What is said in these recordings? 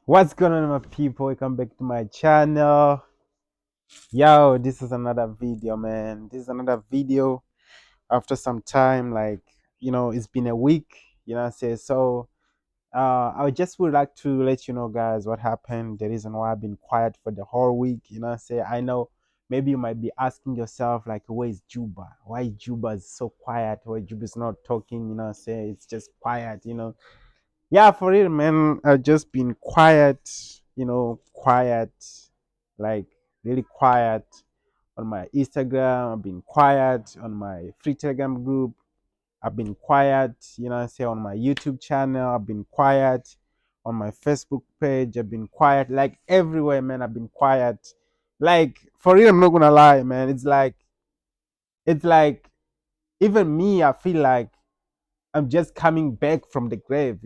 What's going on, my people? Welcome back to my channel. Yo, this is another video, man. This is another video after some time. Like, it's been a week, I say. So, I just would like to let you know, guys, what happened. The reason why I've been quiet for the whole week, say. I know maybe you might be asking yourself, like, where is Juba? Why Juba is so quiet? Why Juba is not talking, say. It's just quiet. Yeah, for real, man. I've just been quiet, quiet, like really quiet on my Instagram. I've been quiet on my free Telegram group. I've been quiet, say on my YouTube channel. I've been quiet on my Facebook page. I've been quiet, like everywhere, man. I've been quiet. Like for real, I'm not gonna lie, man. It's like even me, I feel like I'm just coming back from the grave.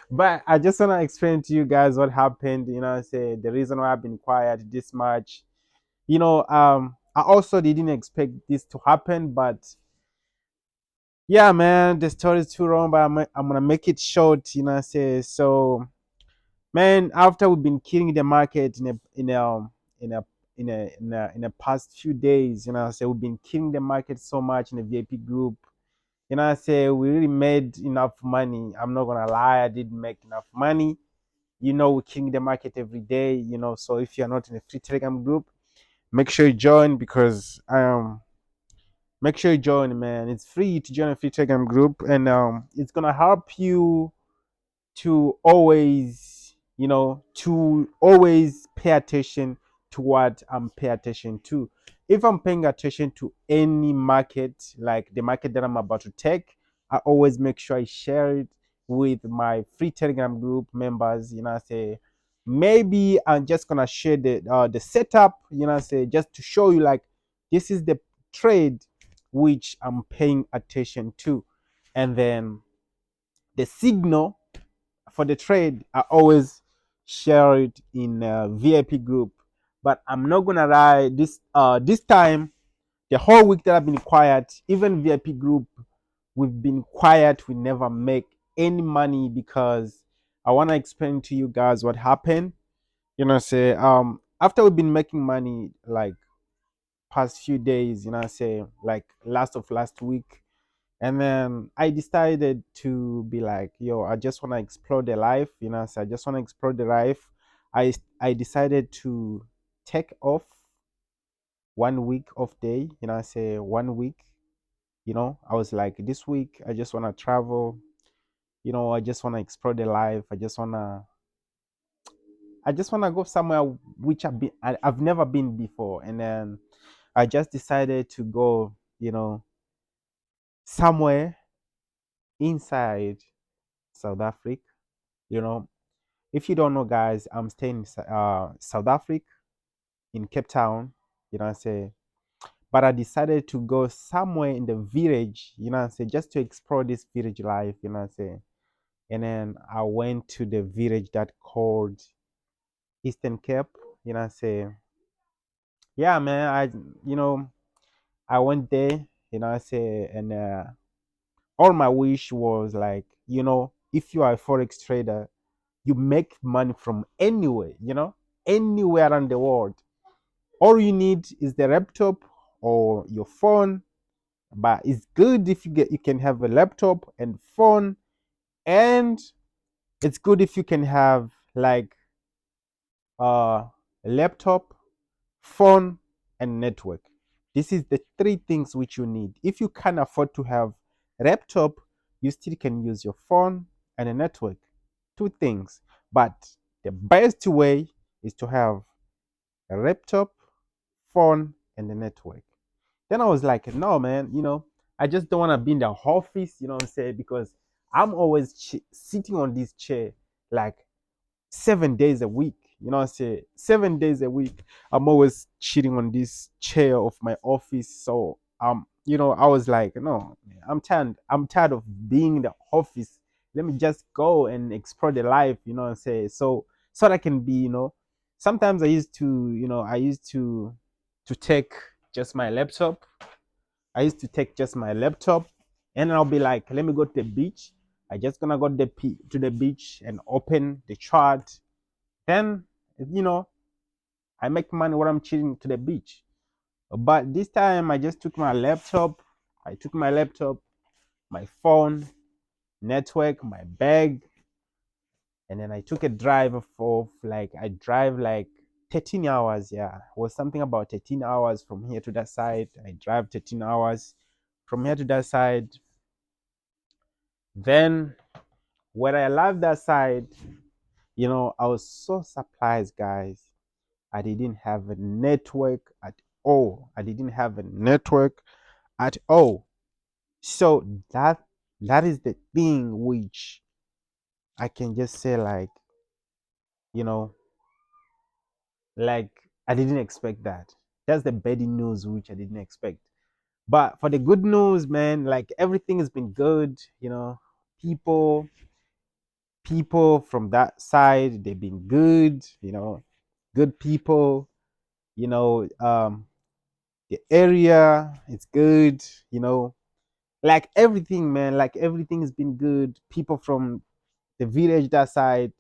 But I just want to explain to you guys what happened, say the reason why I've been quiet this much. I also didn't expect this to happen, but yeah, man, the story is too long, but I'm gonna make it short, say. So, man, after we've been killing the market in a in a past few days, say we've been killing the market so much in the VIP group. I say we really made enough money. I'm not gonna lie, I didn't make enough money. We're killing the market every day. So if you're not in a free Telegram group, make sure you join, because make sure you join, man. It's free to join a free Telegram group, and it's gonna help you to always, to always pay attention to what I'm paying attention to. If I'm paying attention to any market, like the market that I'm about to take, I always make sure I share it with my free Telegram group members. I say maybe I'm just gonna share the setup. I say just to show you, like, this is the trade which I'm paying attention to, and then the signal for the trade, I always share it in a VIP group. But I'm not gonna lie, this time, the whole week that I've been quiet, even VIP group, we've been quiet. We never make any money, because I wanna explain to you guys what happened. Say after we've been making money, like past few days, say like last week, and then I decided to be like, yo, I just want to explore the life, so I just want to explore the life. I decided to take off 1 week of day, say 1 week. I was like, this week I just want to travel. I just want to explore the life. I just want to go somewhere which I've never been before, and then I just decided to go, somewhere inside South Africa. you know if you don't know, guys, I'm staying in South Africa, in Cape Town. Say, but I decided to go somewhere in the village. Say, just to explore this village life. Say, and then I went to the village that called Eastern Cape. Say, yeah, man. I went there. Say, and all my wish was like, if you are a forex trader, you make money from anywhere. Anywhere around the world. All you need is the laptop or your phone. But it's good if you can have a laptop and phone, and it's good if you can have like a laptop, phone, and network. This is the three things which you need. If you can't afford to have a laptop, you still can use your phone and a network. Two things. But the best way is to have a laptop, phone, and the network. Then I was like, no, man, I just don't want to be in the office, what I'm saying, because I'm always sitting on this chair like 7 days a week. I say 7 days a week. I'm always cheating on this chair of my office. So I was like, no, man, I'm tired of being in the office. Let me just go and explore the life, and say, so that I can be, sometimes I used to take just my laptop. I used to take just my laptop, and I'll be like, let me go to the beach. I just gonna go to the beach and open the chart. Then, you know, I make money while I'm chilling to the beach. But this time I just took my laptop. I took my laptop, my phone, network, my bag, and then I took a drive of like I drive like 13 hours. Yeah, it was something about 13 hours from here to that side. I drive 13 hours from here to that side. Then when I left that side, you know, I was so surprised, guys. I didn't have a network at all. I didn't have a network at all. So that is the thing which I can just say, like, you know, like I didn't expect that. That's the bad news which I didn't expect. But for the good news, man, like everything has been good, you know. People people from that side, they've been good, you know, good people, you know. The area is good, you know, like everything, man, like everything has been good. People from the village that side,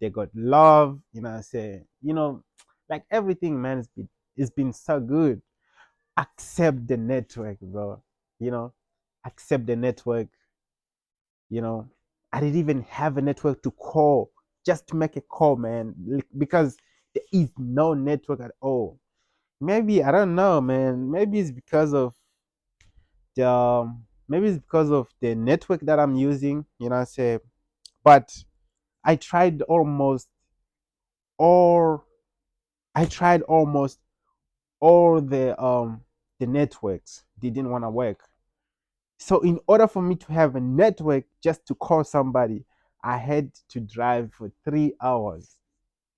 they got love, you know. I say, you know, like everything, man, it's been so good. Accept the network, bro. You know, accept the network. You know, I didn't even have a network to call, just to make a call, man, because there is no network at all. Maybe I don't know, man. Maybe it's because of the network that I'm using. You know, I say, but I tried almost all. I tried almost all the networks didn't want to work. So in order for me to have a network just to call somebody, I had to drive for 3 hours.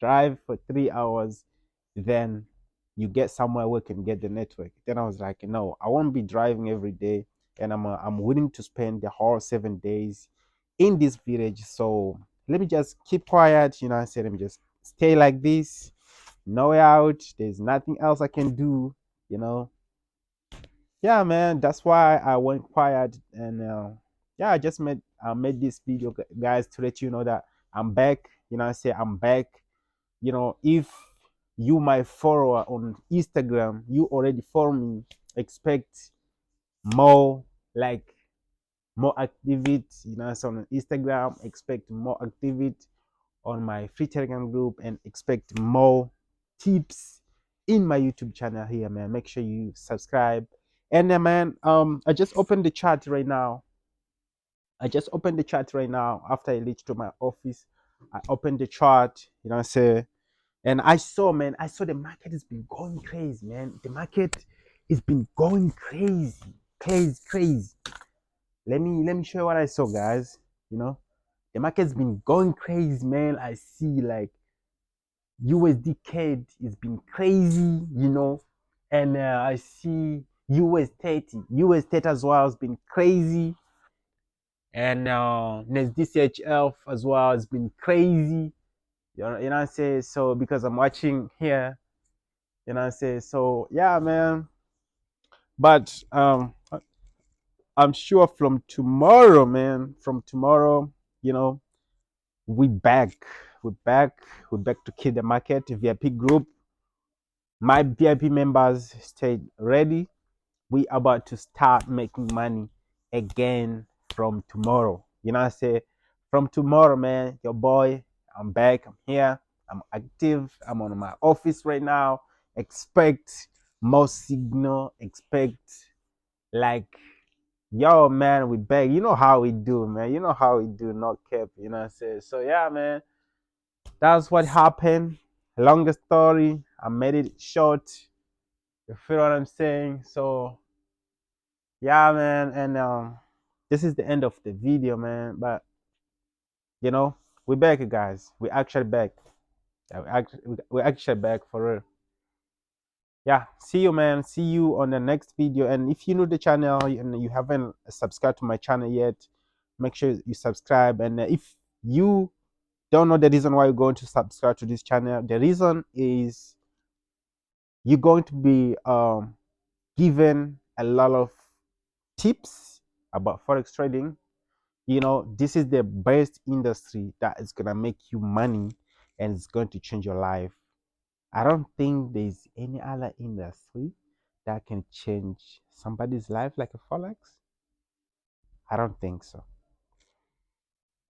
Drive for 3 hours, then you get somewhere where you can get the network. Then I was like, no, I won't be driving every day, and I'm willing to spend the whole 7 days in this village. So let me just keep quiet. You know, I said, let me just stay like this, no way out. There's nothing else I can do. You know, yeah, man, that's why I went quiet. And yeah, I made this video, guys, to let you know that I'm back. You know, I say I'm back. You know, if you my follower on Instagram, you already follow me, expect more, like more activity. You know, so on Instagram, expect more activity on my free Telegram group, and expect more tips in my YouTube channel here, man. Make sure you subscribe. And then, man, I just opened the chat right now. I just opened the chat right now after I reached to my office. I opened the chart, you know, say, and I saw, man, I saw the market has been going crazy, man. The market has been going crazy, crazy, crazy. Let me show you what I saw, guys. You know, the market's been going crazy, man. I see like USD CAD has been crazy, you know, and I see US 30 as well has been crazy, and NESDCHF as well has been crazy. You know what I say? So because I'm watching here, you know what I say? So yeah, man. But I'm sure from tomorrow, man, from tomorrow, you know, we back, we back, we back to kill the market. VIP group, my VIP members, stay ready. We about to start making money again from tomorrow. You know what I say? From tomorrow, man, your boy, I'm back, I'm here, I'm active, I'm on my office right now. Expect more signal, expect like, yo, man, we back. You know how we do, man. You know how we do, not kept, you know what I say? So yeah, man, that's what happened. Longest story, I made it short. You feel what I'm saying? So yeah, man, and this is the end of the video, man. But you know, we're back, guys. We actually back. Yeah, we actually back for real. Yeah, see you, man. See you on the next video. And if you know the channel and you haven't subscribed to my channel yet, make sure you subscribe. And if you don't know the reason why you're going to subscribe to this channel, the reason is you're going to be given a lot of tips about forex trading. You know, this is the best industry that is gonna make you money and it's going to change your life. I don't think there's any other industry that can change somebody's life like a Forex. I don't think so.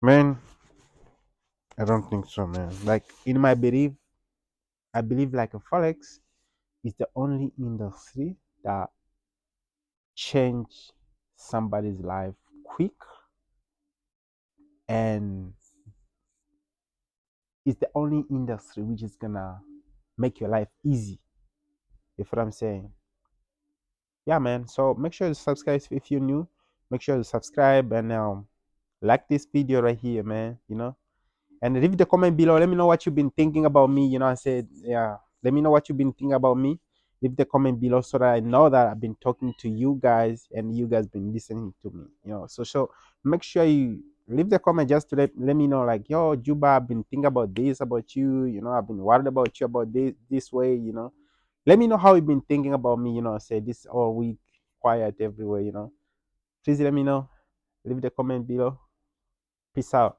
Man, I don't think so, man. Like in my belief, I believe like a Forex is the only industry that change somebody's life quick, and it's the only industry which is gonna make your life easy. You feel what I'm saying? Yeah, man. So make sure to subscribe if you're new. Make sure to subscribe and like this video right here, man. You know, and leave the comment below. Let me know what you've been thinking about me. You know, I said, yeah. Let me know what you've been thinking about me. Leave the comment below so that I know that I've been talking to you guys and you guys been listening to me. You know, so make sure you leave the comment just to let me know, like, yo, Juba, I've been thinking about this about you. You know, I've been worried about you about this way. You know, let me know how you've been thinking about me. You know, say this all week, quiet everywhere. You know, please let me know. Leave the comment below. Peace out.